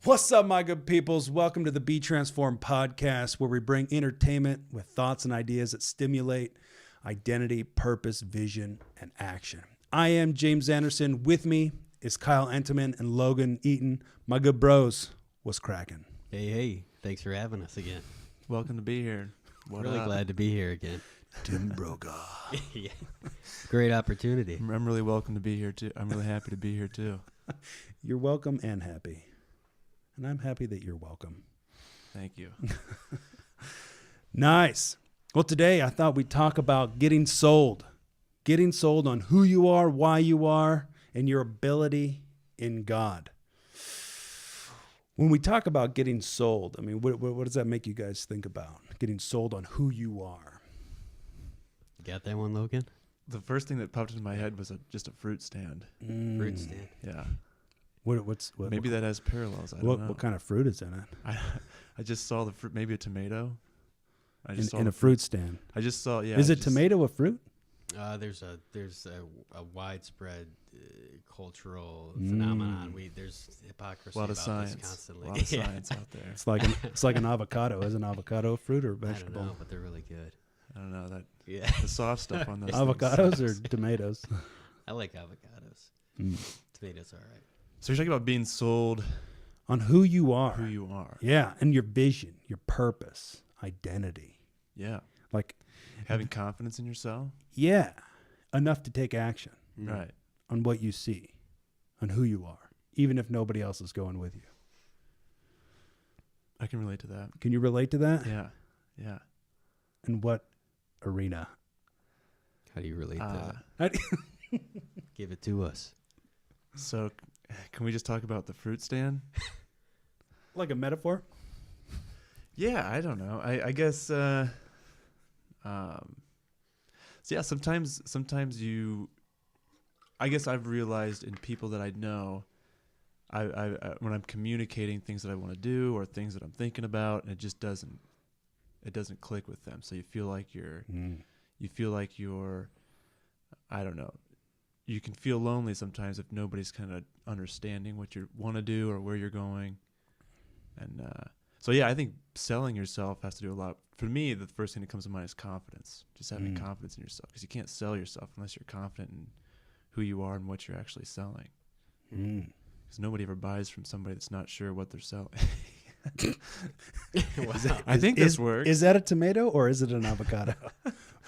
What's up, my good peoples? Welcome to the Be Transformed podcast, where we bring entertainment with thoughts and ideas that stimulate identity, purpose, vision, and action. I am James Anderson. With me is Kyle Enterman and Logan Eaton. My good bros, what's cracking? Hey. Thanks for having us again. Welcome to be here. Really glad to be here again. Tim Brokaw. Yeah. Great opportunity. I'm really welcome to be here, too. I'm really happy to be here, too. You're welcome and happy. And I'm happy that you're welcome. Thank you. Nice. Well, today I thought we'd talk about getting sold. Getting sold on who you are, why you are, and your ability in God. When we talk about getting sold, I mean, what does that make you guys think about? Getting sold on who you are. Got that one, Logan? The first thing that popped into my head was just a fruit stand. Fruit stand. Yeah. Maybe that has parallels. I don't know. What kind of fruit is in it? I just saw the fruit, maybe a tomato. In a fruit stand. I just saw, yeah. Is it tomato a fruit? There's a widespread cultural phenomenon. There's hypocrisy a lot of about science. this constantly. A lot of science out there. It's like an avocado. Is an avocado a fruit or a vegetable? I don't know, but they're really good. I don't know that. Yeah. The soft stuff on those Avocados things. or tomatoes? I like avocados. Tomatoes are all right. So you're talking about being sold On who you are. who you are. Yeah, and your vision, your purpose, identity. Yeah. Like, Having confidence in yourself. yeah, enough to take action Right. on what you see, on who you are, even if nobody else is going with you. I can relate to that. Can you relate to that? Yeah. Yeah. In what arena? How do you relate to that? Give it to us. So can we just talk about the fruit stand? Like a metaphor? Yeah, I don't know. I guess. So yeah, sometimes I guess I've realized in people that I know, I when I'm communicating things that I want to do or things that I'm thinking about, and it just doesn't click with them. So you feel like you're, I don't know. You can feel lonely sometimes if nobody's kind of understanding what you want to do or where you're going. And so, yeah, I think selling yourself has to do a lot. For me, the first thing that comes to mind is confidence, just having confidence in yourself, because you can't sell yourself unless you're confident in who you are and what you're actually selling. Because nobody ever buys from somebody that's not sure what they're selling. Wow. I think this works. Is that a tomato or is it an avocado?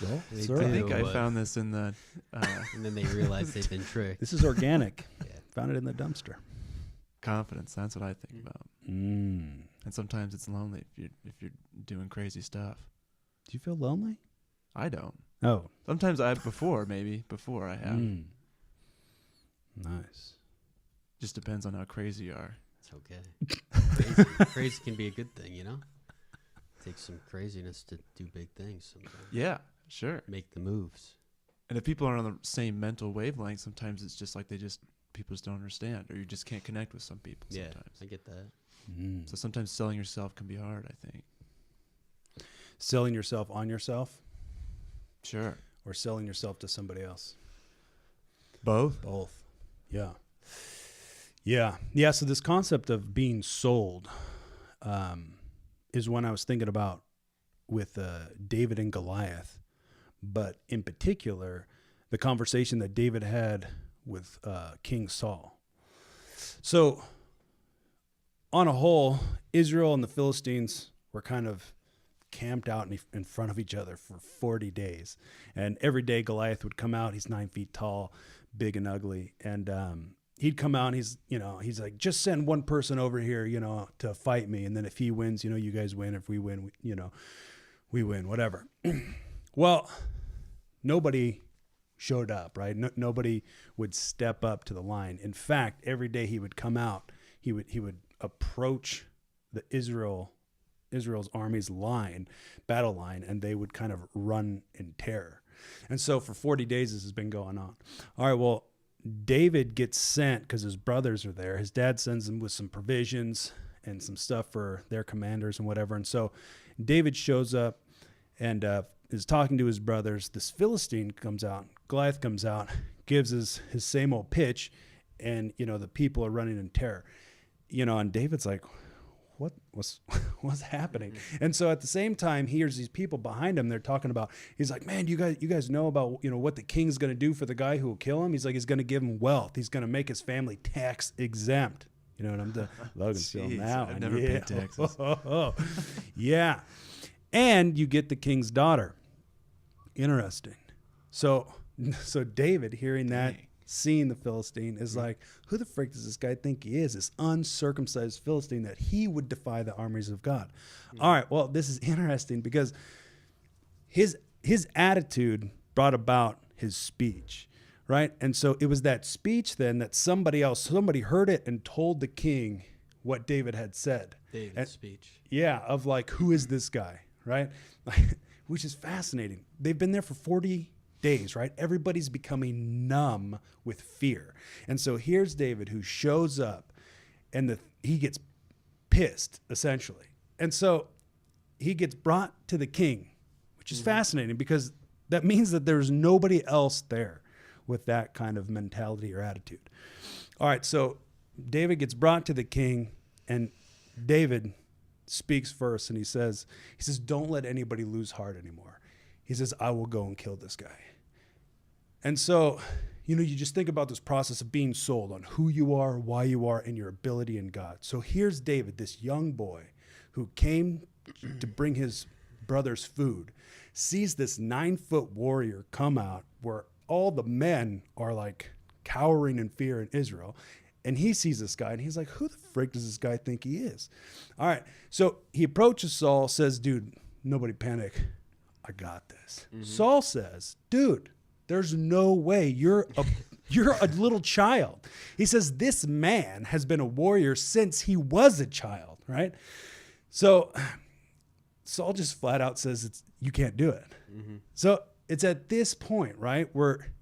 Well, They sir, I do. think I found this in the... And then they realize they've been tricked. this is organic. Yeah. Found it in the dumpster. confidence. That's what I think about. And sometimes it's lonely if you're doing crazy stuff. Do you feel lonely? I don't. Oh. Sometimes before I have. Nice. Just depends on how crazy you are. It's okay. Crazy can be a good thing, you know? Takes some craziness to do big things sometimes. Yeah, sure. Make the moves. And if people aren't on the same mental wavelength, sometimes it's just like people just don't understand, or you just can't connect with some people sometimes. Yeah, I get that. So sometimes selling yourself can be hard, I think. Selling yourself on yourself Sure. or selling yourself to somebody else? Both? Both. Yeah. Yeah. So this concept of being sold is one I was thinking about with David and Goliath, but in particular, the conversation that David had with King Saul. So on a whole, Israel and the Philistines were kind of camped out in front of each other for 40 days. And every day Goliath would come out. He's 9 feet tall, big and ugly. And he'd come out and he's like, just send one person over here, to fight me. And then if he wins, you guys win. If we win, we win, whatever. Well, nobody showed up, right? Nobody would step up to the line. In fact, every day he would come out, he would approach the Israel's army's battle line, and they would kind of run in terror. And so for 40 days, this has been going on. All right, well, David gets sent because his brothers are there. His dad sends him with some provisions and some stuff for their commanders and whatever. And so David shows up and is talking to his brothers. This Philistine comes out. Goliath comes out, gives his same old pitch, and, the people are running in terror. and David's like, what's happening? And so at the same time, he hears these people behind him. They're talking about, he's like, man, you guys know about, what the king's going to do for the guy who will kill him? He's like, he's going to give him wealth. He's going to make his family tax exempt. And I'm Logan's feeling that one. I've never paid taxes. Yeah. And you get the king's daughter. Interesting. So David, hearing that, seeing the Philistine, is like, who the frick does this guy think he is? This uncircumcised Philistine, that he would defy the armies of God. All right, well, this is interesting because his attitude brought about his speech, right? And so it was that speech then that somebody heard it and told the king what David had said. David's speech. Yeah, of like, who is this guy, right? Which is fascinating. They've been there for 40 days, right? Everybody's becoming numb with fear. And so here's David, who shows up, and he gets pissed, essentially. And so he gets brought to the king, which is fascinating because that means that there's nobody else there with that kind of mentality or attitude. All right, so David gets brought to the king, and David speaks first, and he says, don't let anybody lose heart anymore. He says, I will go and kill this guy. And so, you just think about this process of being sold on who you are, why you are, and your ability in God. So here's David, this young boy who came to bring his brother's food, sees this 9-foot warrior come out where all the men are like cowering in fear in Israel. And he sees this guy, and he's like, who the frick does this guy think he is? All right. So he approaches Saul, says, dude, nobody panic. I got this. Saul says, dude, there's no way. You're a little child. He says, this man has been a warrior since he was a child, right? So Saul just flat out says, you can't do it. So it's at this point, right, where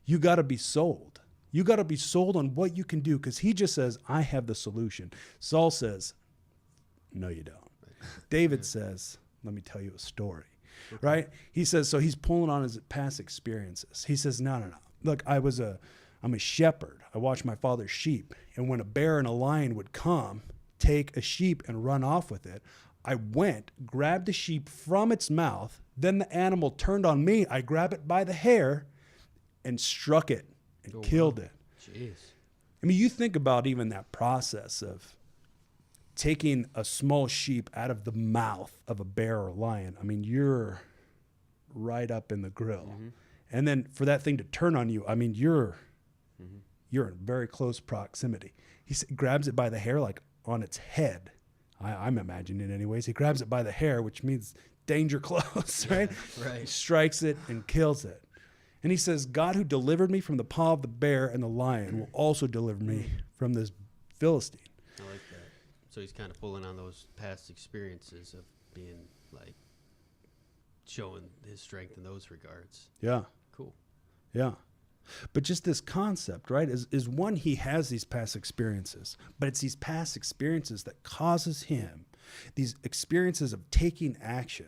you got to be sold. You got to be sold on what you can do, because he just says, I have the solution. Saul says, no, you don't. David says, let me tell you a story. Right? He says, so he's pulling on his past experiences. He says, no. Look, I'm a shepherd. I watch my father's sheep. And when a bear and a lion would come, take a sheep and run off with it, I went, grabbed the sheep from its mouth. Then the animal turned on me. I grabbed it by the hair and struck it and killed it. Jeez. I mean, you think about even that process of taking a small sheep out of the mouth of a bear or lion. I mean, you're right up in the grill. And then for that thing to turn on you, I mean, you're in very close proximity. He grabs it by the hair, like on its head. I'm imagining it anyways. He grabs it by the hair, which means danger close, right? Right. He strikes it and kills it. And he says, God who delivered me from the paw of the bear and the lion will also deliver me from this Philistine. I like that. So he's kind of pulling on those past experiences of being like showing his strength in those regards. Yeah. Cool. Yeah. But just this concept, right, is one, he has these past experiences, but it's these past experiences that causes him these experiences of taking action.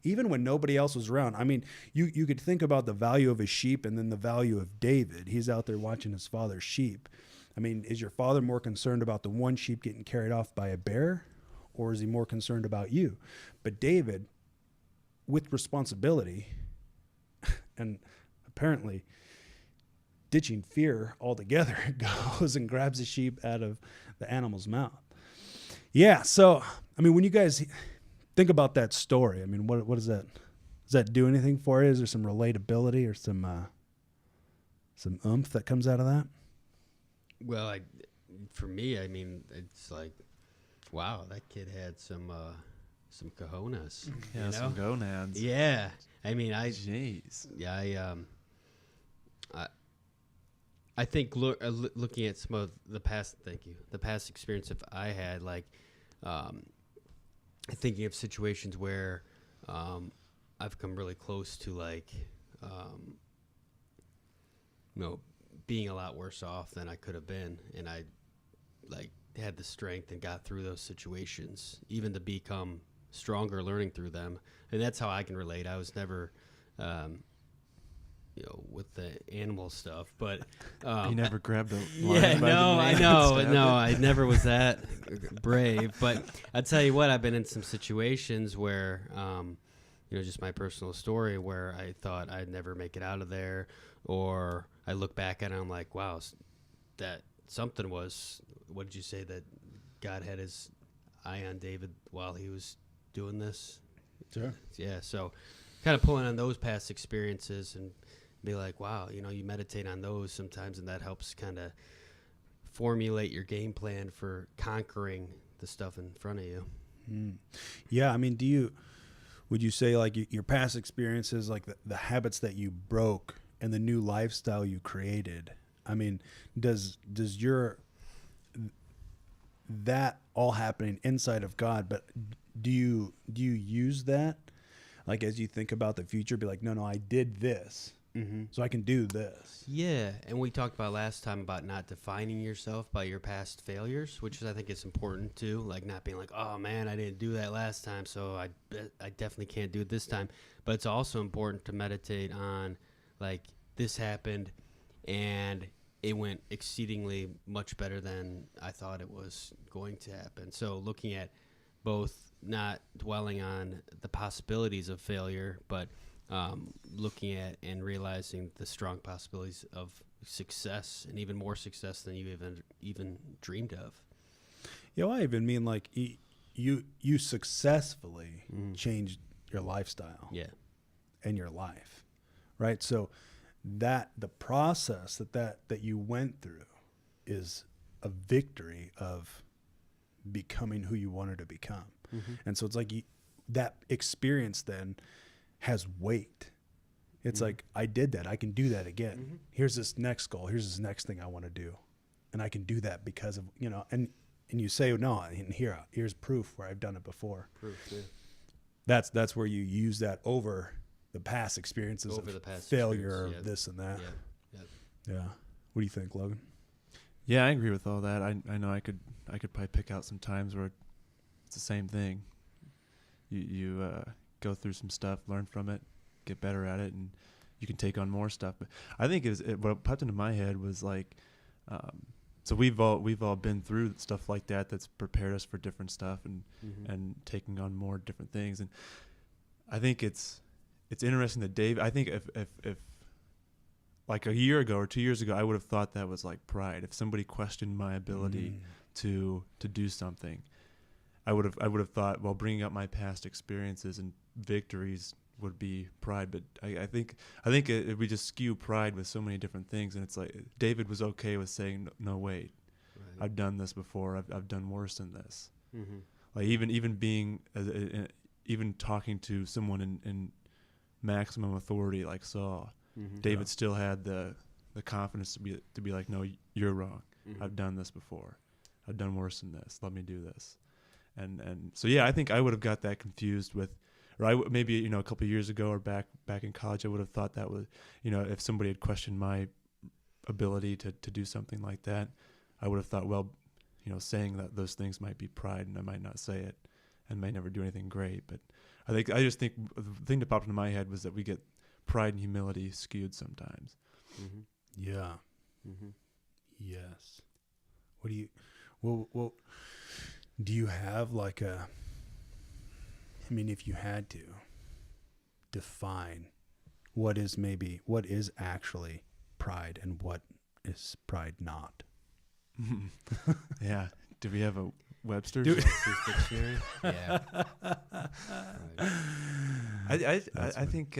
Even when nobody else was around. I mean, you could think about the value of a sheep and then the value of David. He's out there watching his father's sheep. I mean, is your father more concerned about the one sheep getting carried off by a bear, or is he more concerned about you? But David, with responsibility and apparently ditching fear altogether, goes and grabs a sheep out of the animal's mouth. Yeah, so, I mean, when you guys think about that story, I mean, what is that? Does that do anything for you? Is there some relatability or some oomph that comes out of that? Well, for me, I mean, it's like, wow, that kid had some cojones. Yeah, you know? some gonads. Yeah, I mean, Jeez. Yeah, I think looking at some of the past experience I had, like, thinking of situations where I've come really close to, like, being a lot worse off than I could have been, and I like had the strength and got through those situations, even to become stronger, learning through them. And that's how I can relate. I was never with the animal stuff, but You never grabbed a yeah, lion by the no, I mane and know, stabbed no, it? I never was that brave. But I tell you what, I've been in some situations where, just my personal story where I thought I'd never make it out of there, or I look back at it and I'm like, wow, that something was. What did you say that God had his eye on David while he was doing this? Sure. Yeah, so kind of pulling on those past experiences and be like, wow, you meditate on those sometimes, and that helps kind of formulate your game plan for conquering the stuff in front of you. Yeah, I mean, would you say like your past experiences, like the habits that you broke and the new lifestyle you created, I mean, does that all happening inside of God, but do you use that like as you think about the future, be like, no, I did this, so I can do this? Yeah, and we talked about last time about not defining yourself by your past failures, which is, I think, it's important too. Like not being like, oh man, I didn't do that last time, so I definitely can't do it this time. But it's also important to meditate on, like, this happened, and it went exceedingly much better than I thought it was going to happen. So looking at both, not dwelling on the possibilities of failure, but looking at and realizing the strong possibilities of success, and even more success than you even dreamed of. Yeah, well, I even mean like you successfully changed your lifestyle, Yeah, and your life, right? So that the process that you went through is a victory of becoming who you wanted to become. And so it's like that experience then has weight. It's like, I did that. I can do that again. Here's this next goal. Here's this next thing I want to do. And I can do that because of, and you say, no, and here's proof where I've done it before. proof. Yeah. That's where you use that over the past experiences Over of the past failure, experience, of this and that. Yeah. Yeah. What do you think, Logan? Yeah, I agree with all that. I know I could probably pick out some times where it's the same thing. You go through some stuff, learn from it, get better at it, and you can take on more stuff. But I think what popped into my head was like, so we've all been through stuff like that that's prepared us for different stuff and taking on more different things. And I think it's interesting that Dave. I think if like a year ago or 2 years ago, I would have thought that was like pride. If somebody questioned my ability to do something, I would have thought, well, bringing up my past experiences and victories would be pride. But I think we just skew pride with so many different things, and it's like David was okay with saying, no, wait, right. I've done this before. I've done worse than this. Like even being even talking to someone in maximum authority like Saul. David still had the confidence to be like, no, you're wrong. I've done this before. I've done worse than this. Let me do this. And so, yeah, I think I would have got that confused with, or maybe, a couple of years ago or back in college, I would have thought that was, if somebody had questioned my ability to do something like that, I would have thought, well, saying that those things might be pride, and I might not say it and may never do anything great. But I just think the thing that popped into my head was that we get pride and humility skewed sometimes. Yeah. Yes. What do you, well, do you have like if you had to define what is actually pride and what is pride not? Yeah. Do we have a Webster's dictionary? Yeah. I think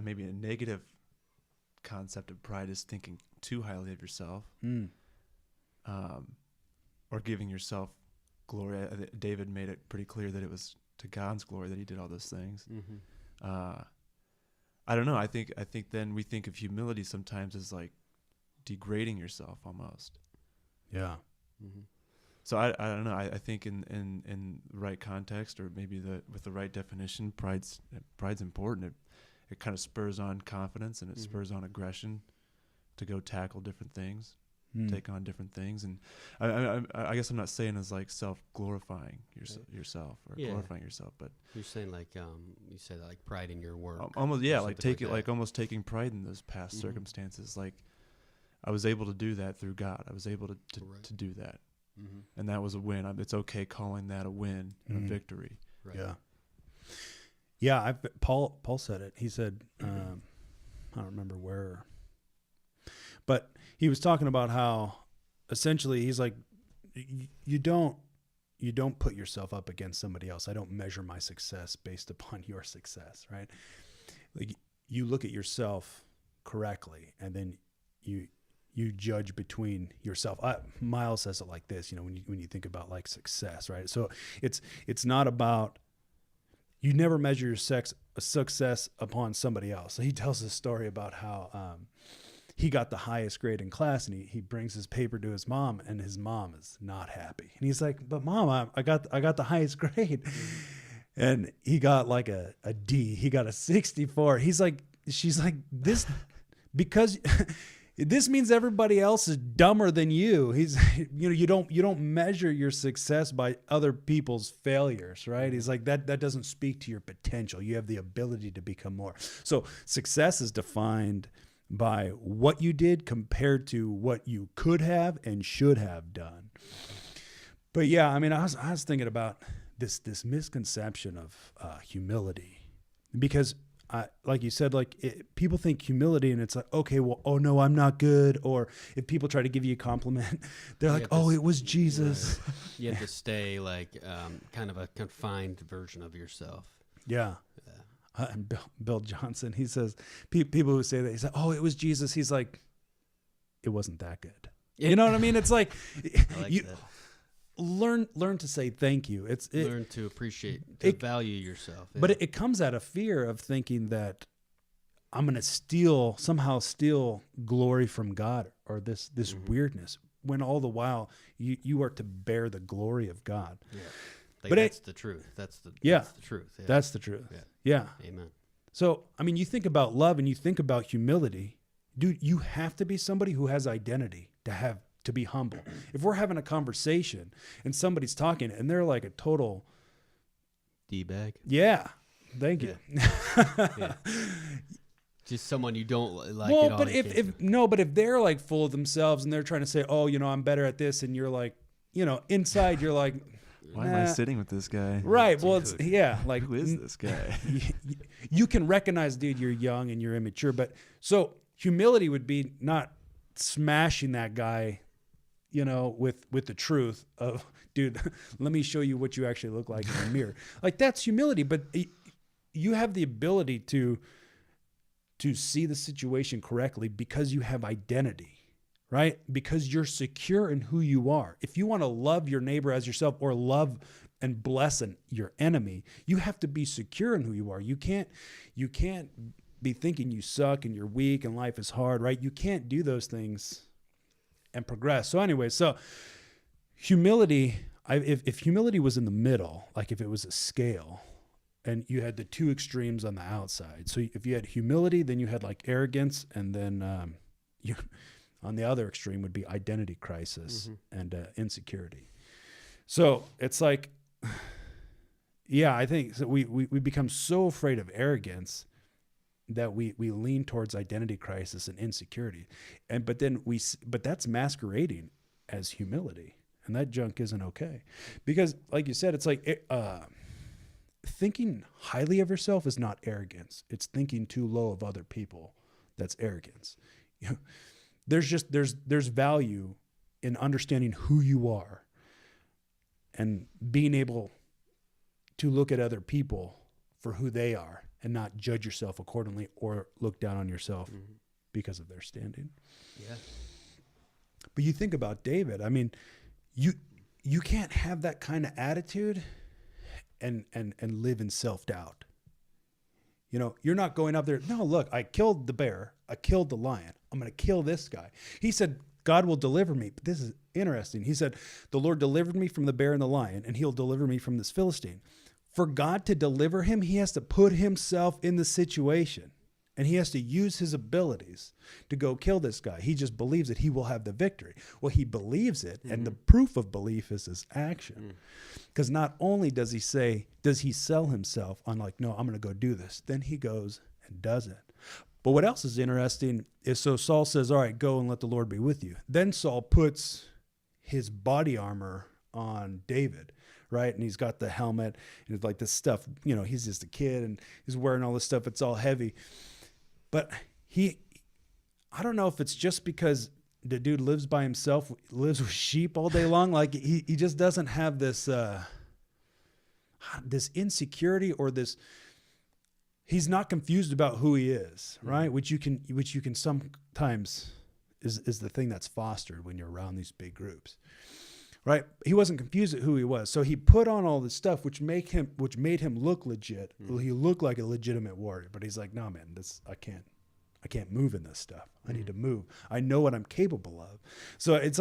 maybe a negative concept of pride is thinking too highly of yourself, or giving yourself glory. David made it pretty clear that it was to God's glory that he did all those things. I don't know. I think then we think of humility sometimes as like degrading yourself almost. Yeah. So I don't know. I think in the right context, or maybe with the right definition, pride's important. It kind of spurs on confidence, and it spurs on aggression to go tackle different things. take on different things. And I guess I'm not saying as like self-glorifying yourself or glorifying yourself, but you're saying like you said like pride in your work. Almost, yeah, like almost taking pride in those past circumstances. Like I was able to do that through God. I was able to do that, and that was a win. It's okay calling that a win and a victory. Right. Yeah. Yeah, Paul said it. He said, I don't remember where, but he was talking about how essentially he's like, you don't put yourself up against somebody else. I don't measure my success based upon your success, right? Like you look at yourself correctly, and then you judge between yourself. Miles says it like this, when you think about like success, right? So it's not about, you never measure your success upon somebody else. So he tells this story about how he got the highest grade in class, and he brings his paper to his mom, and his mom is not happy. And he's like, "But Mom, I got the highest grade," and he got like a D. He got a 64. She's like, this because. This means everybody else is dumber than you. You don't measure your success by other people's failures, right? He's like, that doesn't speak to your potential. You have the ability to become more. So success is defined by what you did compared to what you could have and should have done. But yeah, I mean, I was thinking about this misconception of humility, because like you said, people think humility, and it's like, okay, well, oh no, I'm not good. Or if people try to give you a compliment, they're like, oh, it was Jesus. Right. You have to stay like kind of a confined version of yourself. Yeah. And Bill Johnson, he says, people who say that, he said, oh, it was Jesus. He's like, it wasn't that good. You know what I mean? It's like, I like that. Learn to say thank you. Learn to appreciate, value yourself. Yeah. But it comes out of fear of thinking that I'm going to somehow steal glory from God, or this weirdness, when all the while you are to bear the glory of God. Yeah. But that's the truth. That's the truth. Yeah. That's the truth. Yeah. Amen. So, I mean, you think about love and you think about humility, dude, you have to be somebody who has identity to be humble. If we're having a conversation and somebody's talking and they're like a total D-bag. Yeah. Thank you. Yeah. Just someone you don't like. Well, but if they're like full of themselves and they're trying to say, oh, I'm better at this, and you're like, inside you're like, why am I sitting with this guy? Right. Well, it's like, who is this guy? You can recognize, dude, you're young and you're immature, but so humility would be not smashing that guy, with the truth of, dude, let me show you what you actually look like in the mirror. Like, that's humility, but you have the ability to see the situation correctly because you have identity, right? Because you're secure in who you are. If you want to love your neighbor as yourself, or love and bless your enemy, you have to be secure in who you are. You can't be thinking you suck and you're weak and life is hard, right? You can't do those things and progress. So anyway, humility, if humility was in the middle, like if it was a scale and you had the two extremes on the outside. So if you had humility, then you had like arrogance, and then you on the other extreme would be identity crisis and insecurity. So it's like, yeah, I think so we become so afraid of arrogance that we lean towards identity crisis and insecurity, but that's masquerading as humility, and that junk isn't okay, because like you said, it's like thinking highly of yourself is not arrogance. It's thinking too low of other people. That's arrogance. There's value in understanding who you are and being able to look at other people for who they are and not judge yourself accordingly or look down on yourself because of their standing. Yeah. But you think about David, I mean, you can't have that kind of attitude and live in self-doubt. You're not going up there, no, look, I killed the bear, I killed the lion, I'm going to kill this guy. He said, God will deliver me. But this is interesting. He said, the Lord delivered me from the bear and the lion, and he'll deliver me from this Philistine. For God to deliver him, he has to put himself in the situation. And he has to use his abilities to go kill this guy. He just believes that he will have the victory. Well, he believes it, and the proof of belief is his action. Because not only does he sell himself on like, no, I'm going to go do this. Then he goes and does it. But what else is interesting is, so Saul says, all right, go and let the Lord be with you. Then Saul puts his body armor on David, right? And he's got the helmet and it's like this stuff, he's just a kid and he's wearing all this stuff. It's all heavy. But I don't know if it's just because the dude lives by himself, lives with sheep all day long. Like he just doesn't have this insecurity or this, he's not confused about who he is, right? Which you can sometimes is the thing that's fostered when you're around these big groups, right? He wasn't confused at who he was. So he put on all this stuff, which made him look legit. He looked like a legitimate warrior, but he's like, no, man, I can't move in this stuff. I need to move. I know what I'm capable of. So it's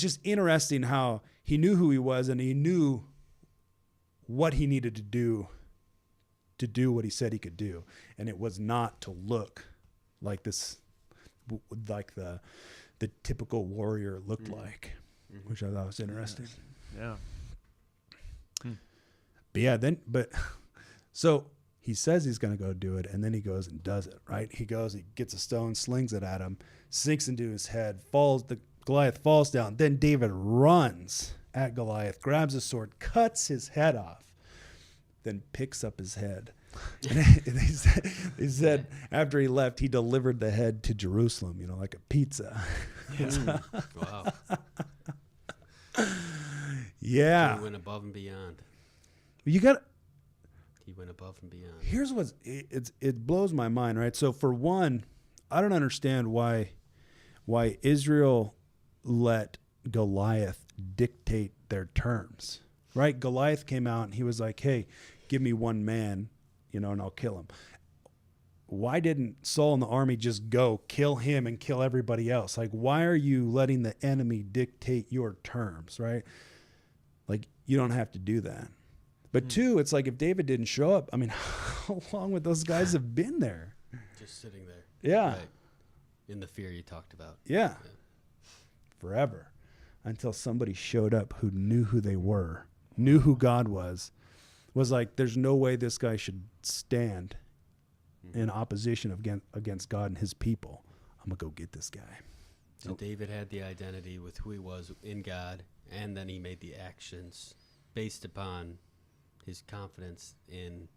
just interesting how he knew who he was and he knew what he needed to do what he said he could do. And it was not to look like this, like the typical warrior looked like, which I thought was interesting. Yeah. So he says he's going to go do it, and then he goes and does it, right? He gets a stone, slings it at him, sinks into his head, Goliath falls down. Then David runs at Goliath, grabs a sword, cuts his head off, then picks up his head. And he said after he left, he delivered the head to Jerusalem, like a pizza. Wow. Yeah. He went above and beyond. He went above and beyond. Here's it blows my mind, right? So for one, I don't understand why Israel let Goliath dictate their terms, right? Goliath came out and he was like, hey, give me one man, and I'll kill him. Why didn't Saul and the army just go kill him and kill everybody else? Like, why are you letting the enemy dictate your terms, right? Like, you don't have to do that. But two, it's like if David didn't show up, I mean, how long would those guys have been there? Just sitting there. Yeah. Right. In the fear you talked about. Yeah. Forever. Until somebody showed up who knew who they were, knew who God was like, there's no way this guy should stand in opposition against God and his people. I'm going to go get this guy. So David had the identity with who he was in God, and then he made the actions based upon his confidence in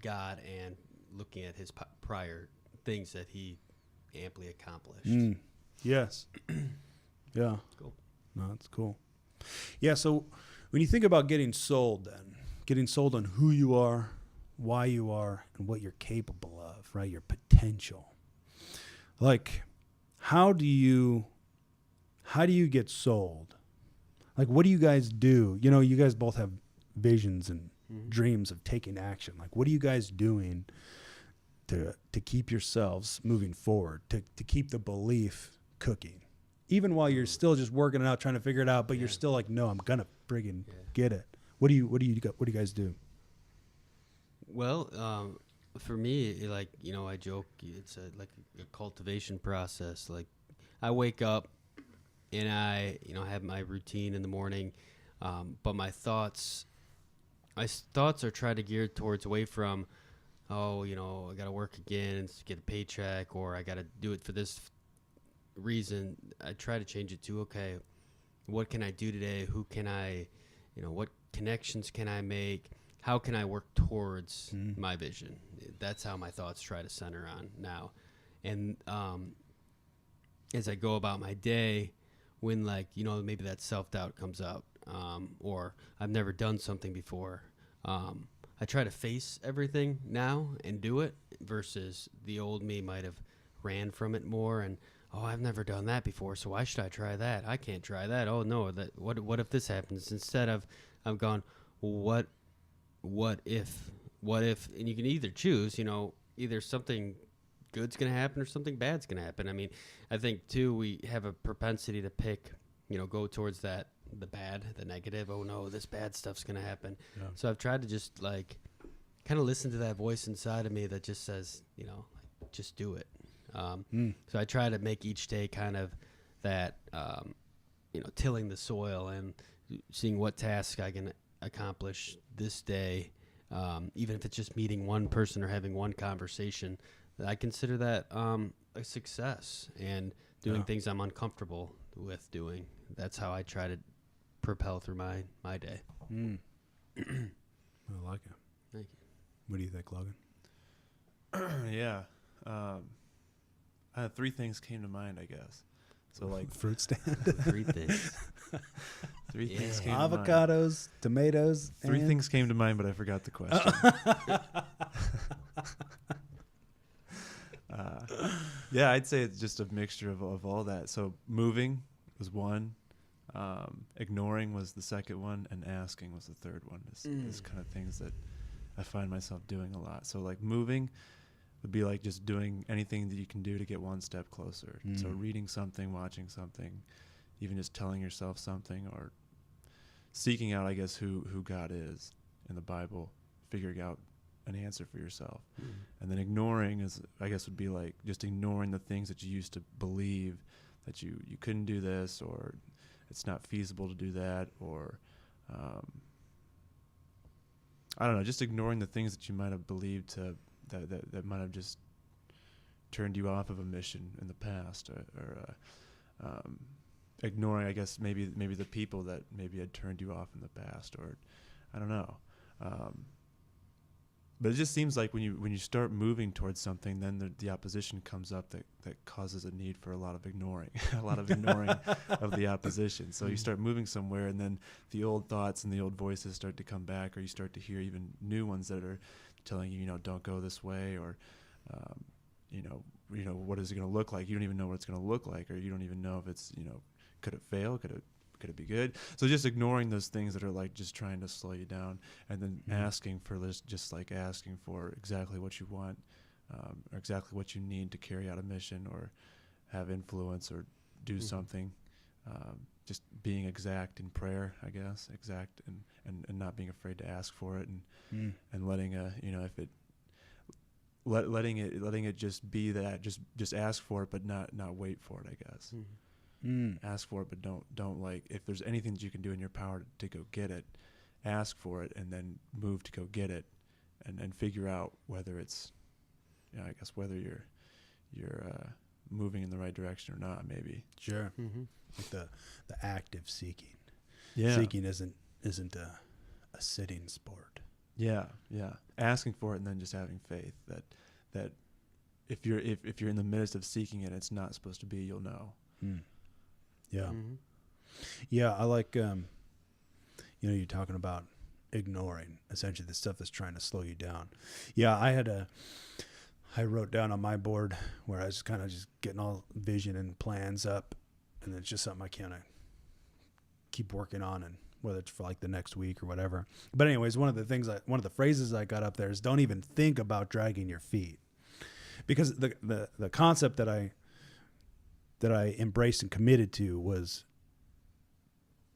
God and looking at his prior things that he amply accomplished. Yes. Yeah. Cool. No, that's cool. Yeah, so when you think about getting sold on who you are, why you are, and what you're capable of, right? Your potential. Like, how do you get sold? Like, what do you guys do? You guys both have visions and dreams of taking action. Like, what are you guys doing to keep yourselves moving forward, to keep the belief cooking? Even while you're still just working it out, trying to figure it out, but you're still like, no, I'm gonna friggin' get it. What do you guys do? Well, for me, I joke, it's a cultivation process. Like, I wake up and I have my routine in the morning, but my thoughts are trying to gear towards away from, I got to work again to get a paycheck, or I got to do it for this reason. I try to change it to, okay, what can I do today? Who can I, what connections can I make? How can I work towards my vision? That's how my thoughts try to center on now. And as I go about my day, when maybe that self-doubt comes out, or I've never done something before, I try to face everything now and do it, versus the old me might have ran from it more and, I've never done that before, so why should I try that? I can't try that. Oh no, what if this happens? Instead of, I'm going, what if, and you can either choose, either something good's going to happen or something bad's going to happen. I mean, I think too, we have a propensity to pick, go towards that, the bad, the negative. Oh no, this bad stuff's going to happen. Yeah. So I've tried to just kind of listen to that voice inside of me that just says, like, just do it. So I try to make each day kind of that, tilling the soil and seeing what task I can accomplish this day, even if it's just meeting one person or having one conversation. I consider that a success, and doing things I'm uncomfortable with doing. That's how I try to propel through my day. I like it. Thank you. What do you think, Logan? Yeah. Three things came to mind, I guess. So like fruit stand. Three things. Three things came to mind. Avocados, tomatoes. Three things came to mind, but I forgot the question. Yeah, I'd say it's just a mixture of all that. So moving was one, ignoring was the second one, and asking was the third one. Is kind of things that I find myself doing a lot. So like moving would be like just doing anything that you can do to get one step closer. So reading something, watching something, even just telling yourself something, or seeking out, I guess, who God is in the Bible, figuring out an answer for yourself. And then ignoring is, I guess, would be like just ignoring the things that you used to believe that you couldn't do this, or it's not feasible to do that, or I don't know, just ignoring the things that you might have believed that might have just turned you off of a mission in the past, or ignoring, I guess, maybe the people that maybe had turned you off in the past, or I don't know. But it just seems like when you start moving towards something, then the opposition comes up that causes a need for a lot of ignoring, of the opposition. So you start moving somewhere, and then the old thoughts and the old voices start to come back, or you start to hear even new ones that are telling you, don't go this way, or what is it going to look like? You don't even know what it's going to look like, or you don't even know if it's, could it fail? Could it be good? So just ignoring those things that are like just trying to slow you down, and then asking for this, just like asking for exactly what you want, or exactly what you need to carry out a mission or have influence or do something. Just being exact in prayer, I guess, exact and not being afraid to ask for it, and letting if it letting it just be that, just ask for it, but not wait for it, I guess. Ask for it, but don't like, if there's anything that you can do in your power to go get it, ask for it, and then move to go get it, and figure out whether it's, I guess, whether you're moving in the right direction or not, maybe. Sure. Like the active seeking. Yeah. Seeking isn't a sitting sport. Yeah. Asking for it, and then just having faith that if you're in the midst of seeking it, it's not supposed to be, you'll know. Yeah. Yeah, I like, you're talking about ignoring, essentially, the stuff that's trying to slow you down. Yeah, I wrote down on my board where I was kind of just getting all vision and plans up, and it's just something I kind of keep working on, and whether it's for like the next week or whatever. But anyways, one of the phrases I got up there is, don't even think about dragging your feet. Because the concept that I embraced and committed to was,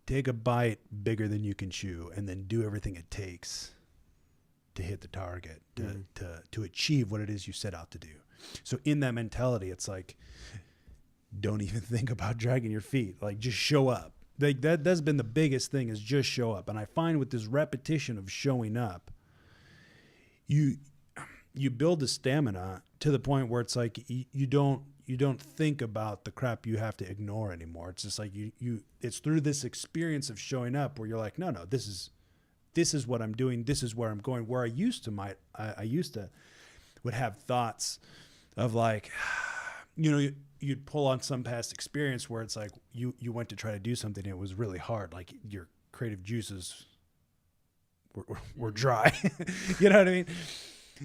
take a bite bigger than you can chew, and then do everything it takes to hit the target, to achieve what it is you set out to do. So in that mentality, it's like, don't even think about dragging your feet. Like, just show up. Like that's been the biggest thing, is just show up. And I find with this repetition of showing up, you build the stamina to the point where it's like you don't think about the crap you have to ignore anymore. It's just like it's through this experience of showing up where you're like, no, this is what I'm doing. This is where I'm going. Where I used to would have thoughts of like, you'd pull on some past experience where it's like you went to try to do something and it was really hard. Like your creative juices were dry. You know what I mean?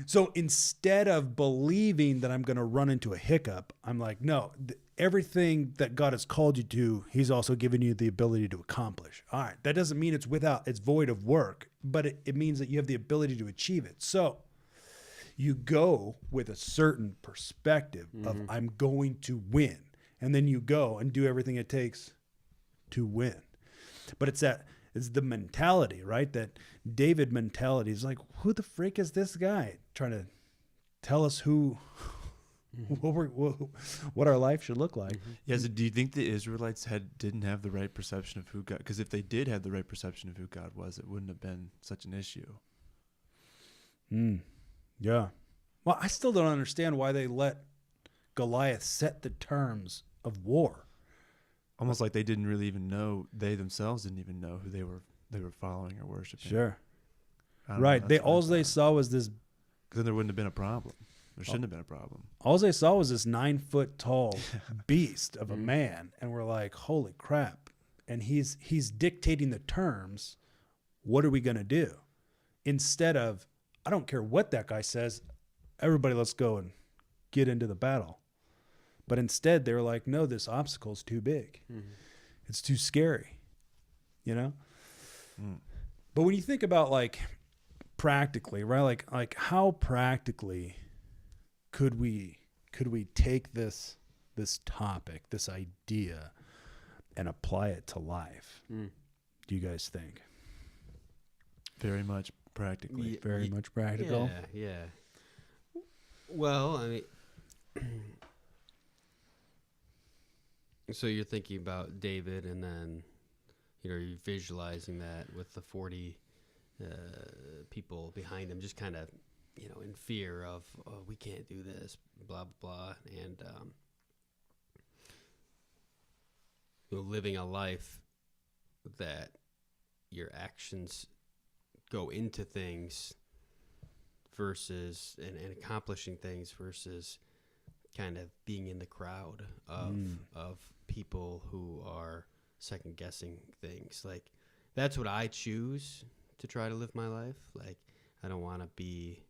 So instead of believing that I'm going to run into a hiccup, I'm like, no, everything that God has called you to, he's also given you the ability to accomplish. All right. That doesn't mean it's void of work, but it means that you have the ability to achieve it. So you go with a certain perspective of, I'm going to win. And then you go and do everything it takes to win. But it's It's the mentality, right? That David mentality is like, who the freak is this guy trying to tell us what our life should look like? Yeah. So do you think the Israelites didn't have the right perception of who God? Because if they did have the right perception of who God was, it wouldn't have been such an issue. Yeah. Well, I still don't understand why they let Goliath set the terms of war. Almost like they didn't really even know, they themselves didn't even know who they were following or worshiping. Sure. I don't Right. know, They all they saw was this. Because then there wouldn't have been a problem. There shouldn't have been a problem. All they saw was this 9-foot tall beast of a man, and we're like, "Holy crap!" And he's dictating the terms. What are we gonna do? Instead of, I don't care what that guy says. Everybody, let's go and get into the battle. But instead, they were like, "No, this obstacle's too big. It's too scary." You know. But when you think about like practically, right? Like how practically could we take this topic, this idea, and apply it to life? Do you guys think? Very much practically. Very much practical. Yeah. Well, I mean, so you're thinking about David, and then you're visualizing that with the 40 people behind him, just kind of, in fear of, oh, we can't do this, blah, blah, blah. And, living a life that your actions go into things versus, and accomplishing things versus kind of being in the crowd of people who are second guessing things. Like, that's what I choose to try to live my life. Like, I don't want to be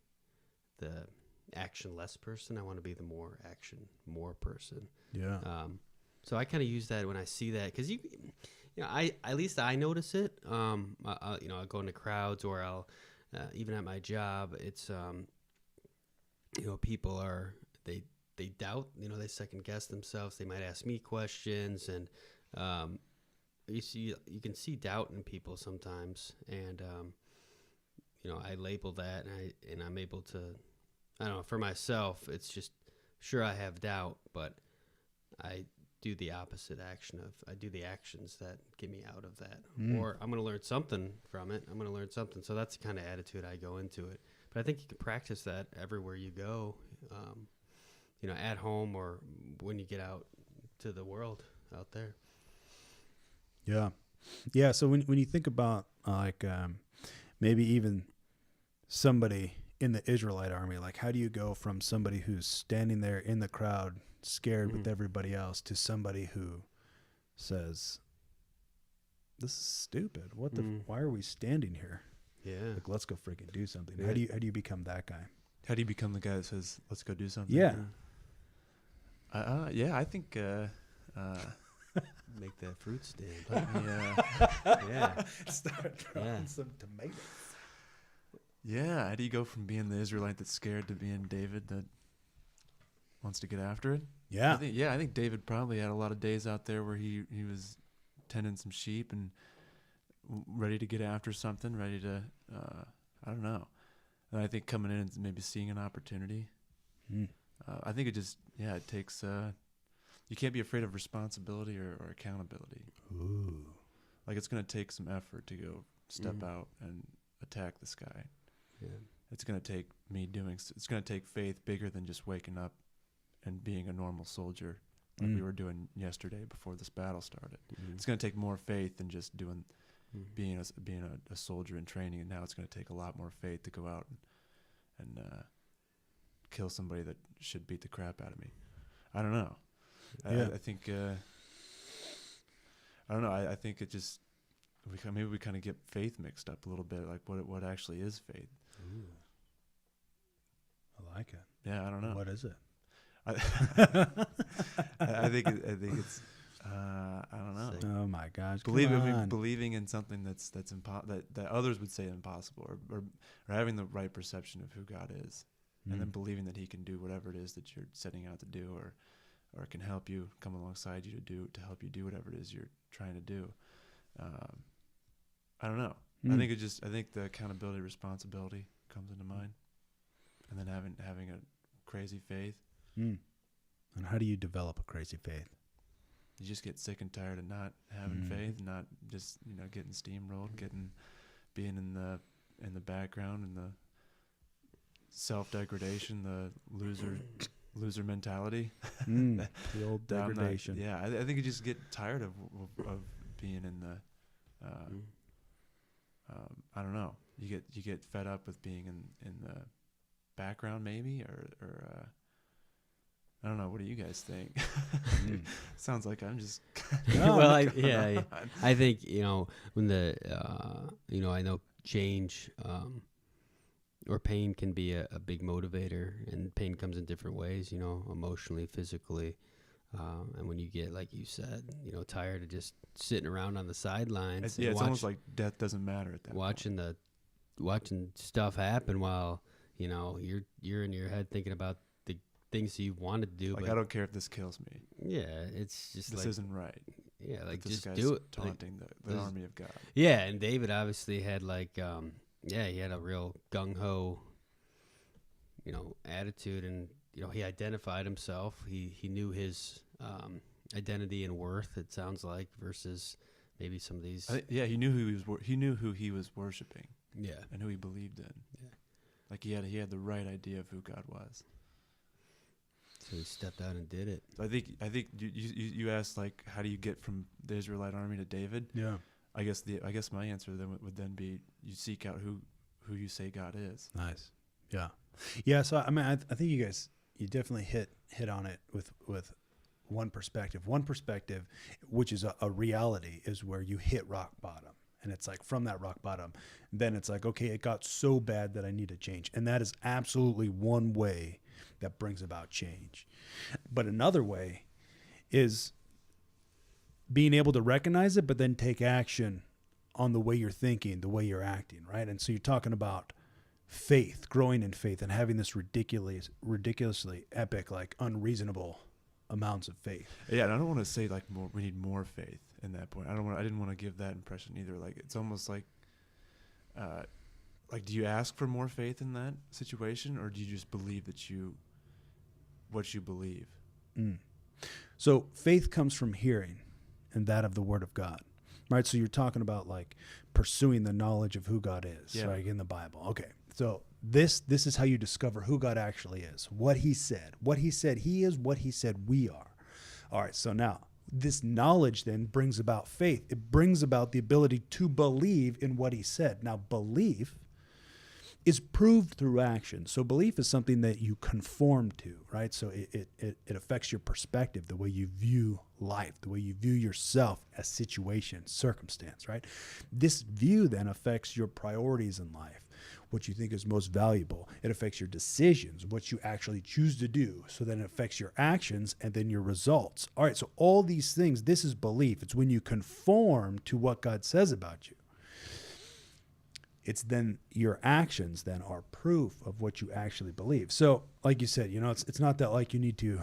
the action-less person. I want to be the more person. Yeah. So I kind of use that when I see that, because I at least I notice it. I'll go into crowds, or I'll even at my job. It's people are they doubt. They second guess themselves. They might ask me questions, and you can see doubt in people sometimes, and I label that, and I'm able to, I don't know, for myself, it's just, sure, I have doubt, but I do the opposite action of, I do the actions that get me out of that, or I'm going to learn something from it. I'm going to learn something. So that's the kind of attitude I go into it. But I think you can practice that everywhere you go, at home, or when you get out to the world out there. Yeah. Yeah. So when you think about maybe even somebody in the Israelite army, like, how do you go from somebody who's standing there in the crowd scared with everybody else to somebody who says, this is stupid. What why are we standing here? Yeah. Like, let's go freaking do something. Yeah. How do you become that guy? How do you become the guy that says, let's go do something? Yeah. I think Make that fruit stand. yeah. Start throwing some tomatoes. Yeah. How do you go from being the Israelite that's scared to being David that wants to get after it? Yeah. I think David probably had a lot of days out there where he was tending some sheep and ready to get after something, ready to, I don't know. And I think coming in and maybe seeing an opportunity. I think it just, it takes, you can't be afraid of responsibility or accountability. Ooh. Like, it's going to take some effort to go step out and attack this guy. Yeah. It's going to take it's going to take faith bigger than just waking up and being a normal soldier like we were doing yesterday before this battle started. It's going to take more faith than just doing being a soldier in training, and now it's going to take a lot more faith to go out and kill somebody that should beat the crap out of me. I don't know. I think I don't know. I think it just maybe we kind of get faith mixed up a little bit, like what actually is faith. Ooh. I like it. Yeah, I don't know. What is it? I think it's I don't know. Oh my gosh! Believing in something that others would say impossible, or having the right perception of who God is, and then believing that He can do whatever it is that you're setting out to do, or can help you, come alongside you to help you do whatever it is you're trying to do. I don't know. I think the accountability, responsibility comes into mind, and then having a crazy faith. And how do you develop a crazy faith? You just get sick and tired of not having faith, not just getting steamrolled, being in the background, and the self-degradation, the loser mentality, The old degradation. I think you just get tired of being in the. I don't know. You get fed up with being in the background, maybe, or I don't know. What do you guys think? Sounds like I'm just. Well, I think when the I know change or pain can be a big motivator, and pain comes in different ways. Emotionally, physically. And when you get, like you said, tired of just sitting around on the sidelines, it's almost like death doesn't matter at that point. Watching stuff happen while you're in your head thinking about the things you want to do. Like, I don't care if this kills me. Yeah, it's just this isn't right. Yeah, like this just guy's do it. Taunting the army of God. Yeah, and David obviously had he had a real gung ho, attitude, and he identified himself. He knew his identity and worth. It sounds like, versus maybe some of these. He knew who he was worshiping. Yeah, and who he believed in. Yeah, like he had the right idea of who God was. So he stepped out and did it. So I think you asked, like, how do you get from the Israelite army to David? Yeah. I guess my answer then would then be you seek out who you say God is. Nice. Yeah. Yeah. So I mean, I think you guys, you definitely hit on it with one perspective. One perspective, which is a reality, is where you hit rock bottom. And it's like, from that rock bottom, then it's like, okay, it got so bad that I need to change. And that is absolutely one way that brings about change. But another way is being able to recognize it, but then take action on the way you're thinking, the way you're acting, right? And so you're talking about faith, growing in faith, and having this ridiculously epic, like unreasonable amounts of faith. Yeah, and I don't want to say like we need more faith in that point. I didn't want to give that impression either. Like, it's almost like do you ask for more faith in that situation, or do you just believe what you believe? So faith comes from hearing, and that of the Word of God, right? So you're talking about like pursuing the knowledge of who God is, right, in the Bible. Okay, so this is how you discover who God actually is, what He said He is, what He said we are. All right, so now this knowledge then brings about faith. It brings about the ability to believe in what He said. Now, belief is proved through action. So belief is something that you conform to, right? So it affects your perspective, the way you view life, the way you view yourself as situation, circumstance, right? This view then affects your priorities in life, what you think is most valuable. It affects your decisions, what you actually choose to do. So then it affects your actions and then your results. All right, so all these things, this is belief. It's when you conform to what God says about you. It's then your actions then are proof of what you actually believe. So like you said, it's not that like you need to,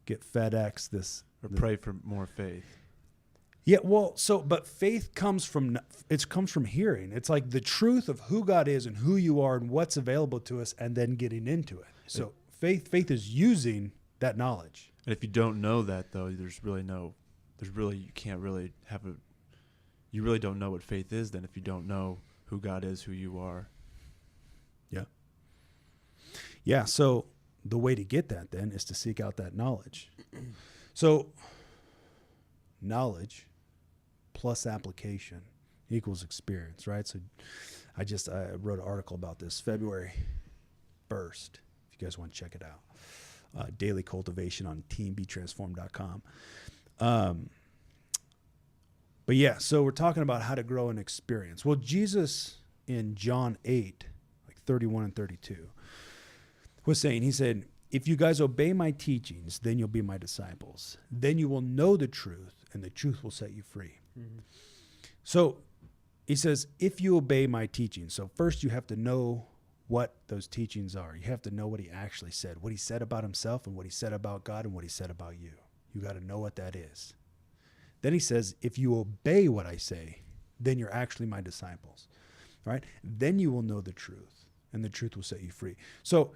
get FedEx this. Or pray for more faith. Yeah, well, but faith comes from hearing. It's like the truth of who God is and who you are and what's available to us, and then getting into it. So faith is using that knowledge. And if you don't know that, though, you really don't know what faith is then if you don't know who God is, who you are. Yeah. Yeah, so the way to get that then is to seek out that knowledge. So knowledge plus application equals experience, right? So I wrote an article about this February 1st, if you guys want to check it out. Daily cultivation on teambetransformed.com. But yeah, so we're talking about how to grow in experience. Well, Jesus in John 8, like 31 and 32, was saying, he said, if you guys obey my teachings, then you'll be my disciples. Then you will know the truth, and the truth will set you free. Mm-hmm. So he says, if you obey my teachings, so first you have to know what those teachings are. You have to know what he actually said, what he said about himself and what he said about God and what he said about you. You got to know what that is. Then he says, if you obey what I say, then you're actually my disciples, right? Then you will know the truth, and the truth will set you free. So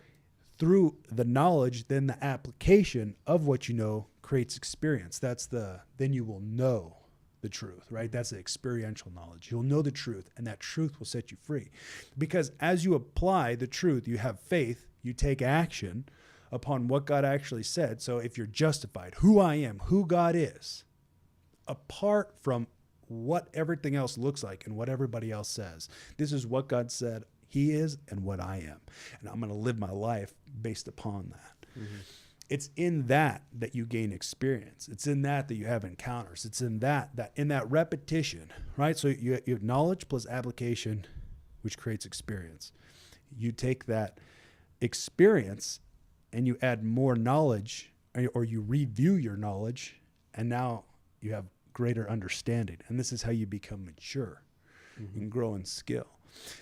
through the knowledge, then the application of what you know creates experience. Then you will know the truth, right? That's the experiential knowledge. You'll know the truth, and that truth will set you free. Because as you apply the truth, you have faith, you take action upon what God actually said. So if you're justified, who I am, who God is, apart from what everything else looks like and what everybody else says, this is what God said he is and what I am. And I'm going to live my life based upon that. Mm-hmm. It's in that you gain experience. It's in that you have encounters. It's in that in that repetition, right? So you have knowledge plus application, which creates experience. You take that experience and you add more knowledge, or you review your knowledge, and now you have greater understanding. And this is how you become mature and grow in skill.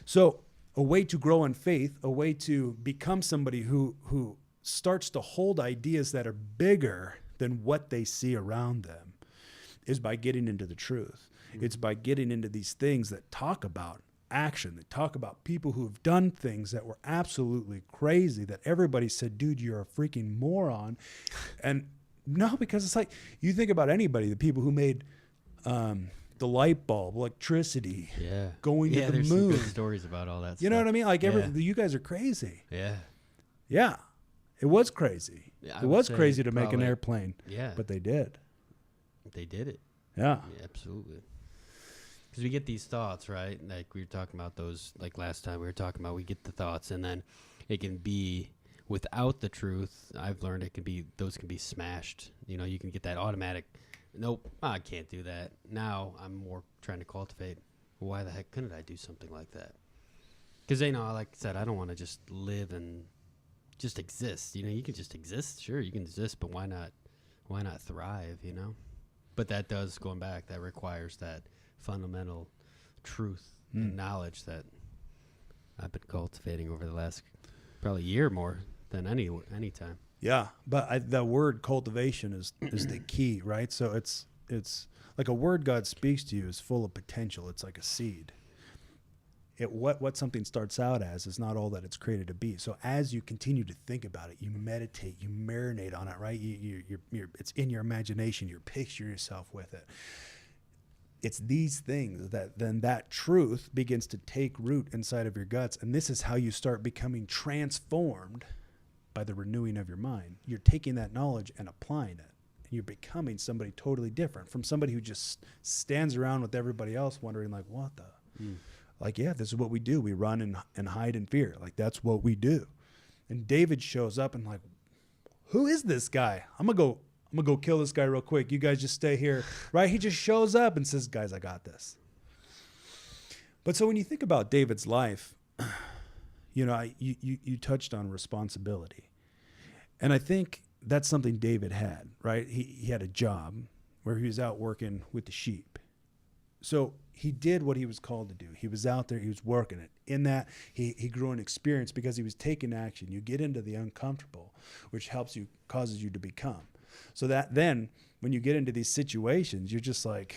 So a way to grow in faith, a way to become somebody who starts to hold ideas that are bigger than what they see around them, is by getting into the truth. Mm-hmm. It's by getting into these things that talk about action, that talk about people who have done things that were absolutely crazy, that everybody said, dude, you're a freaking moron. And no, because it's like, you think about anybody, the people who made the light bulb, electricity, going to the there's moon. Some good stories about all that stuff. You know what I mean? Like, you guys are crazy. Yeah. Yeah. It was crazy. Yeah, it was crazy to make an airplane. Yeah. But they did. They did it. Yeah. Absolutely. Because we get these thoughts, right? Like we were talking about those, like last time we were talking about, we get the thoughts, and then it can be without the truth. I've learned those can be smashed. You know, you can get that automatic, nope, I can't do that. Now I'm more trying to cultivate, why the heck couldn't I do something like that? Because, you know, like I said, I don't want to just live and just exist. You know, you can just exist. Sure, you can exist, but why not thrive, you know? But that does, going back, that requires that fundamental truth and knowledge that I've been cultivating over the last probably year more than any time. Yeah, but the word cultivation is the key, right? So it's like a word God speaks to you is full of potential. It's like a seed. What something starts out as is not all that it's created to be. So as you continue to think about it, you meditate, you marinate on it, right? You're it's in your imagination. You're picturing yourself with it. It's these things that truth begins to take root inside of your guts. And this is how you start becoming transformed by the renewing of your mind. You're taking that knowledge and applying it. And you're becoming somebody totally different from somebody who just stands around with everybody else wondering like, what the? Like, yeah, this is what we do. We run and hide in fear. Like, that's what we do. And David shows up and like, who is this guy? I'm gonna go kill this guy real quick. You guys just stay here, right? He just shows up and says, guys, I got this. But so when you think about David's life, you know, you touched on responsibility. And I think that's something David had, right? He had a job where he was out working with the sheep. So he did what he was called to do. He was out there, he was working it. In that, he grew in experience because he was taking action. You get into the uncomfortable, which causes you to become. So that then, when you get into these situations, you're just like,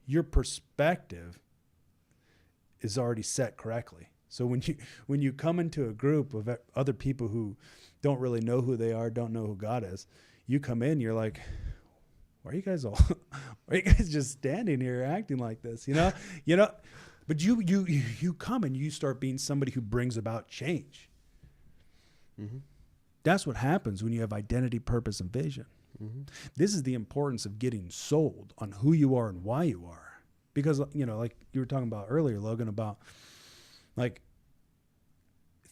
your perspective is already set correctly. So when you come into a group of other people who don't really know who they are, don't know who God is, you come in, you're like, why are you guys just standing here acting like this? You know, but you come and you start being somebody who brings about change. Mm-hmm. That's what happens when you have identity, purpose, and vision. Mm-hmm. This is the importance of getting sold on who you are and why you are. Because, you know, like you were talking about earlier, Logan, about like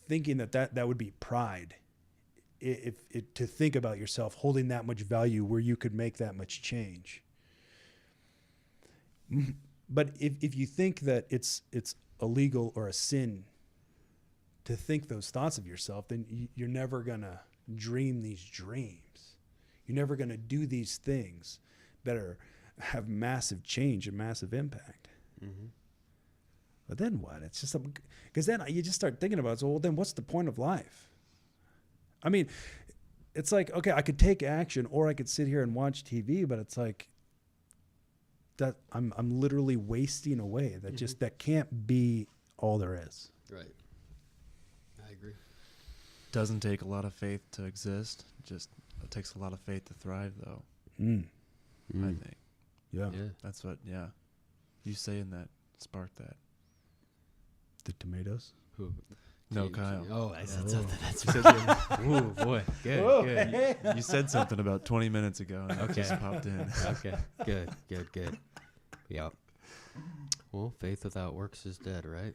thinking that would be pride. If to think about yourself holding that much value where you could make that much change. But if you think that it's illegal or a sin to think those thoughts of yourself, then you're never going to dream these dreams. You're never going to do these things that have massive change and massive impact. Mm-hmm. But then what? It's just because then you just start thinking about it. So, well, then what's the point of life? I mean, it's like, okay, I could take action or I could sit here and watch TV, but it's like, I'm literally wasting away. That can't be all there is. Right. I agree. Doesn't take a lot of faith to exist. Just it takes a lot of faith to thrive, though. I think. Yeah. That's what. Yeah. You saying that sparked that. The tomatoes. Who? No, Kyle. Oh, I said something. That's good. Ooh, boy. Good. You said something about 20 minutes ago, and it just popped in. Okay. Good. Yep. Well, faith without works is dead, right?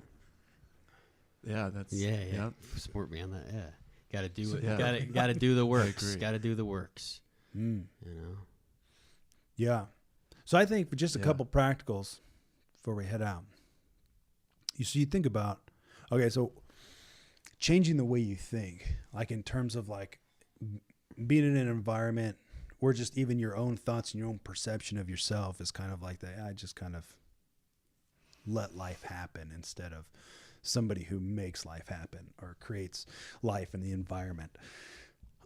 Yeah, that's Yeah. Support me on that. Yeah. Got to do it. Yeah. Got to do the works. agree. Got to do the works. Mm. You know. Yeah. So I think for just a couple practicals before we head out. You think about, okay, so changing the way you think, like in terms of like being in an environment where just even your own thoughts and your own perception of yourself is kind of like that. I just kind of let life happen instead of somebody who makes life happen or creates life in the environment.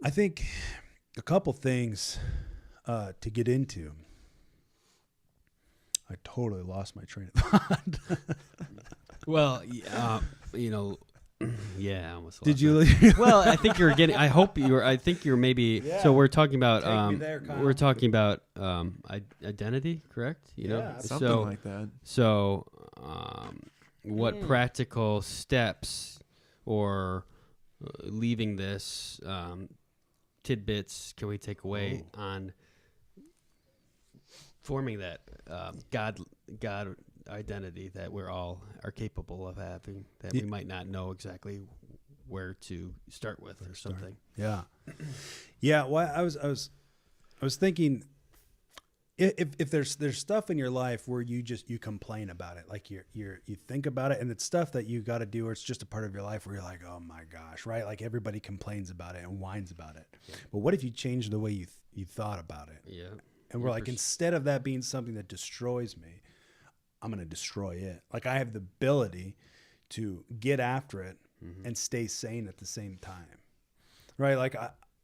I think a couple things to get into. I totally lost my train of thought. Well, you know, yeah. I almost Did lost you? that. Well, I think you're getting. I hope you were. I think you're maybe. Yeah. So we're talking about. Take me there, Kyle. We're talking about identity, correct? You know, Something so like that. so what practical steps or leaving this tidbits can we take away on forming that God identity that we're all are capable of having, that we might not know exactly where to start with or something. Yeah. Well, I was thinking if there's stuff in your life where you complain about it, like you think about it and it's stuff that you got to do, or it's just a part of your life where you're like, oh my gosh, right? Like everybody complains about it and whines about it. Yeah. But what if you change the way you thought about it? Yeah. And we're like, instead of that being something that destroys me, I'm going to destroy it. Like I have the ability to get after it and stay sane at the same time. Right? Like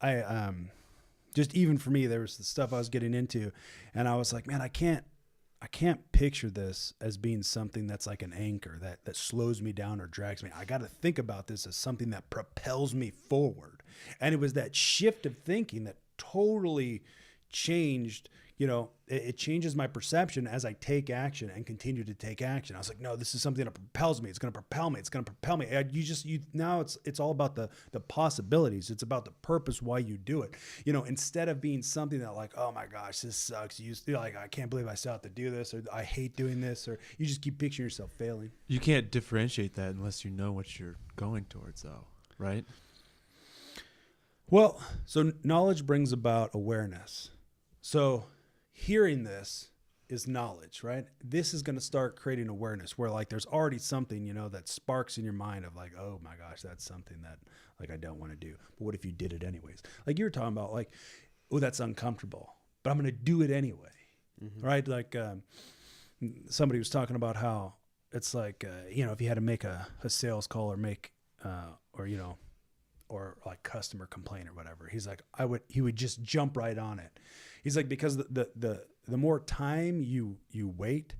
I just even for me, there was the stuff I was getting into and I was like, man, I can't picture this as being something that's like an anchor that slows me down or drags me. I got to think about this as something that propels me forward. And it was that shift of thinking that totally changed, it changes my perception as I take action and continue to take action. I was like, no, this is something that propels me. It's going to propel me. It's going to propel me. Now it's all about the possibilities. It's about the purpose why you do it. Instead of being something that like, oh my gosh, this sucks. You're like, I can't believe I still have to do this, or I hate doing this, or you just keep picturing yourself failing. You can't differentiate that unless you know what you're going towards, though, right? Well, so knowledge brings about awareness. So hearing this is knowledge, right? This is going to start creating awareness where like there's already something, that sparks in your mind of like, oh my gosh, that's something that like I don't want to do. But what if you did it anyways? Like you were talking about like, oh, that's uncomfortable, but I'm going to do it anyway. Right? Like somebody was talking about how it's like, if you had to make a sales call or make, or like customer complaint or whatever, he's like, he would just jump right on it. He's like, because the more time you wait,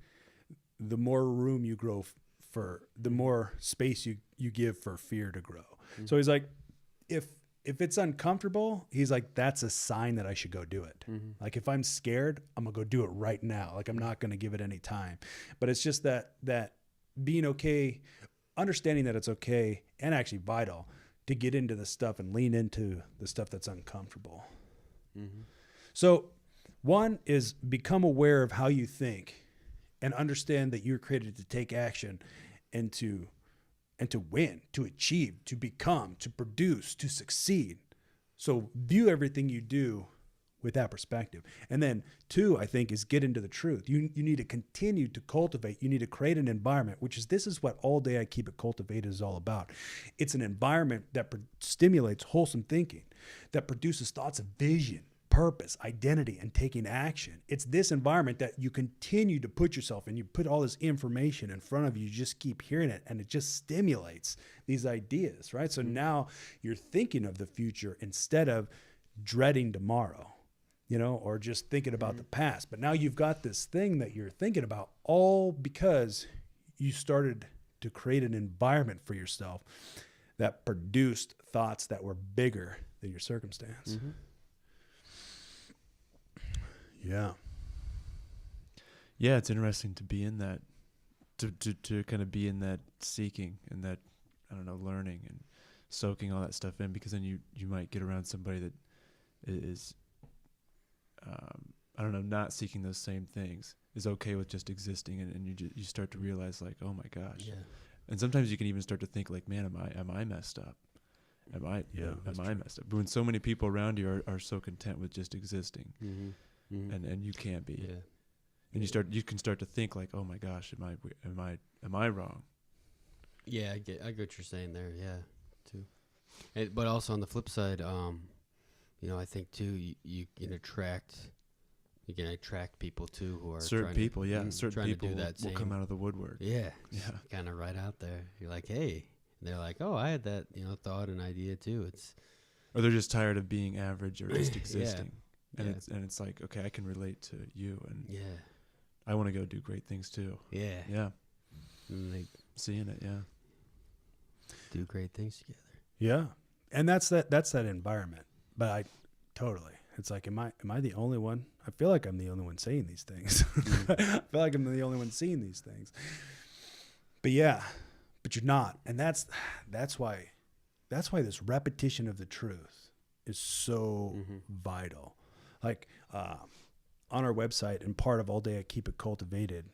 the more room you grow for, the more space you give for fear to grow. So he's like, if it's uncomfortable, he's like, that's a sign that I should go do it. Like if I'm scared, I'm gonna go do it right now. Like I'm not gonna give it any time. But it's just that being okay, understanding that it's okay and actually vital to get into the stuff and lean into the stuff that's uncomfortable. So one is become aware of how you think and understand that you're created to take action and to win, to achieve, to become, to produce, to succeed. So view everything you do with that perspective. And then two, I think, is get into the truth. You need to continue to cultivate. You need to create an environment, this is what All Day I Keep It Cultivated is all about. It's an environment that stimulates wholesome thinking, that produces thoughts of vision, purpose, identity, and taking action. It's this environment that you continue to put yourself in. You put all this information in front of you, you just keep hearing it, and it just stimulates these ideas, right? So now you're thinking of the future instead of dreading tomorrow. or just thinking about the past. But now you've got this thing that you're thinking about, all because you started to create an environment for yourself that produced thoughts that were bigger than your circumstance. Mm-hmm. Yeah. Yeah, it's interesting to be in that, to kind of be in that seeking and that, I don't know, learning and soaking all that stuff in, because then you might get around somebody that is, I don't know, not seeking those same things, is okay with just existing, and you start to realize, like, oh my gosh. Yeah. And sometimes you can even start to think, like, man, am I messed up? Am I messed up? But when so many people around you are so content with just existing, Mm-hmm. Mm-hmm. and you can't be, Yeah. and you can start to think, like, oh my gosh, am I wrong? Yeah, I get what you're saying there. Yeah, too. But also on the flip side, I think too, you can attract people too who are Certain people, certain trying to people do that will same. come out of the woodwork. Yeah, Yeah. kind of right out there. You're like, hey, and they're like, oh, I had that, thought and idea too. It's Or they're just tired of being average or just existing. And Yeah. it's like, okay, I can relate to you, and yeah, I want to go do great things too. yeah, Yeah. and they Seeing it, yeah. do great things together. Yeah. And that's that environment. But it's like, am I the only one? I feel like I'm the only one saying these things. I feel like I'm the only one seeing these things. But you're not. And that's why this repetition of the truth is so vital. Like, on our website, and part of All Day I Keep It Cultivated,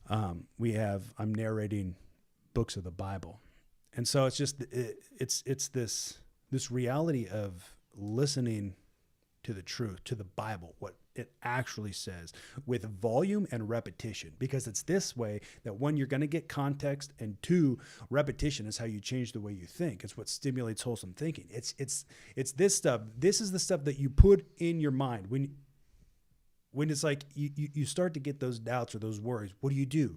I'm narrating books of the Bible. And so it's just, it's this reality of listening to the truth, to the Bible, what it actually says, with volume and repetition, because it's this way that, one, you're going to get context, and two, repetition is how you change the way you think. It's what stimulates wholesome thinking. It's this stuff. This is the stuff that you put in your mind when it's like you start to get those doubts or those worries. What do?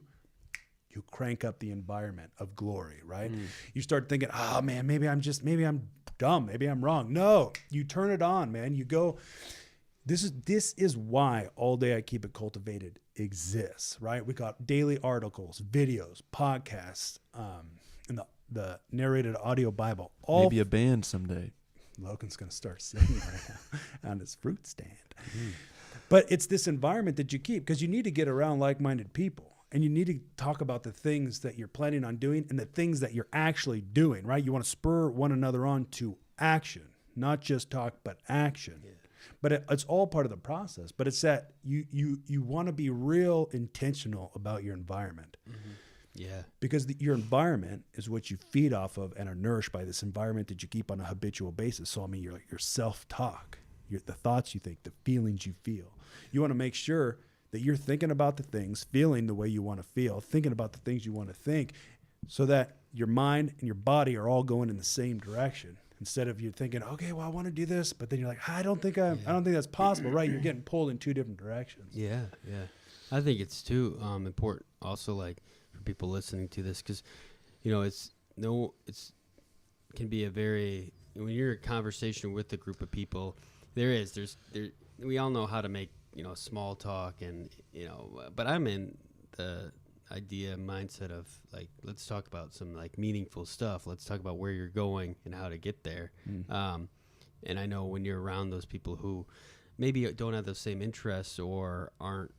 You crank up the environment of glory, right? You start thinking, oh man, maybe I'm dumb. Maybe I'm wrong. No, you turn it on, man. You go, this is why All Day I Keep It Cultivated exists, right? We got daily articles, videos, podcasts, and the narrated audio Bible. Maybe a band someday. Logan's going to start singing right now on his fruit stand. But it's this environment that you keep, because you need to get around like-minded people. And you need to talk about the things that you're planning on doing and the things that you're actually doing, right? You want to spur one another on to action, not just talk, but action. Yeah. But it's all part of the process. But it's that you want to be real intentional about your environment. Mm-hmm. Yeah. Because your environment is what you feed off of and are nourished by this environment that you keep on a habitual basis. So, I mean, your self-talk, the thoughts you think, the feelings you feel. You want to make sure that you're thinking about the things, feeling the way you want to feel, thinking about the things you want to think, so that your mind and your body are all going in the same direction. Instead of you thinking, okay, well, I want to do this, but then you're like, I don't think that's possible, right? You're getting pulled in two different directions. Yeah, yeah. I think it's too important also, like, for people listening to this, because can be a very, when you're in a conversation with a group of people, we all know how to make small talk, and but I'm in the mindset of, like, let's talk about some, like, meaningful stuff. Let's talk about where you're going and how to get there. And I know when you're around those people who maybe don't have the same interests or aren't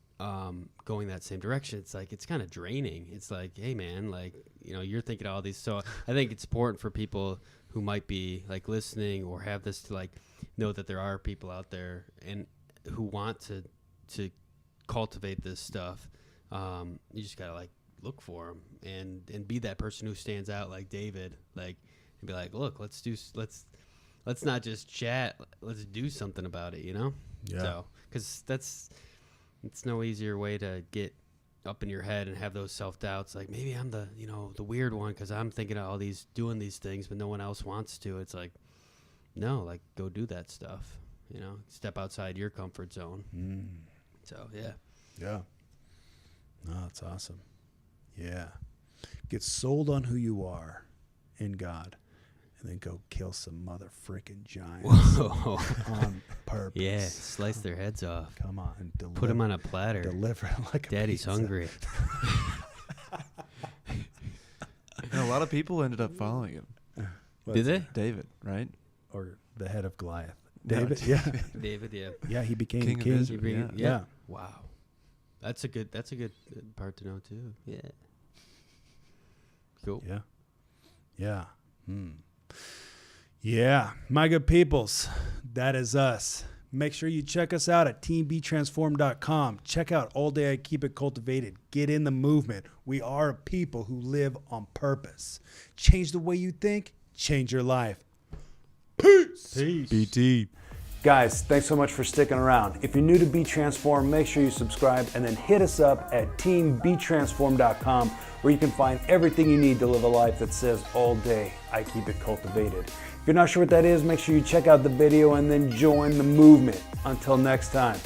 going that same direction, it's like, it's kind of draining. It's like, hey man, like, you're thinking all these. So I think it's important for people who might be, like, listening or have this, to, like, know that there are people out there and who want to cultivate this stuff. You just gotta, like, look for them and be that person who stands out, like David, like, and be like, look, let's not just chat, let's do something about it, Yeah. So, because it's no easier way to get up in your head and have those self-doubts, like, maybe I'm the the weird one because I'm thinking of doing these things, but no one else wants to. It's like, no, like, go do that stuff. Step outside your comfort zone. So, yeah. Yeah. No, that's awesome. Yeah. Get sold on who you are in God, and then go kill some mother freaking giants Whoa. on purpose. Yeah, slice their heads off. Come on, Put them on a platter. deliver it like a Daddy's pizza. hungry. And a lot of people ended up following him. Did they? David, right? Or the head of Goliath. No, David, yeah. David, yeah. Yeah, he became King king. of Israel. You bring it- Yeah. Yeah. Wow. That's a good part to know too. Yeah. Cool. Yeah. Yeah. Yeah. My good peoples, that is us. Make sure you check us out at teambetransformed.com. Check out All Day I Keep It Cultivated. Get in the movement. We are a people who live on purpose. Change the way you think, change your life. Peace. BT. Guys, thanks so much for sticking around. If you're new to Be Transformed, make sure you subscribe and then hit us up at teambetransformed.com where you can find everything you need to live a life that says all day I keep it cultivated. If you're not sure what that is, make sure you check out the video and then join the movement. Until next time.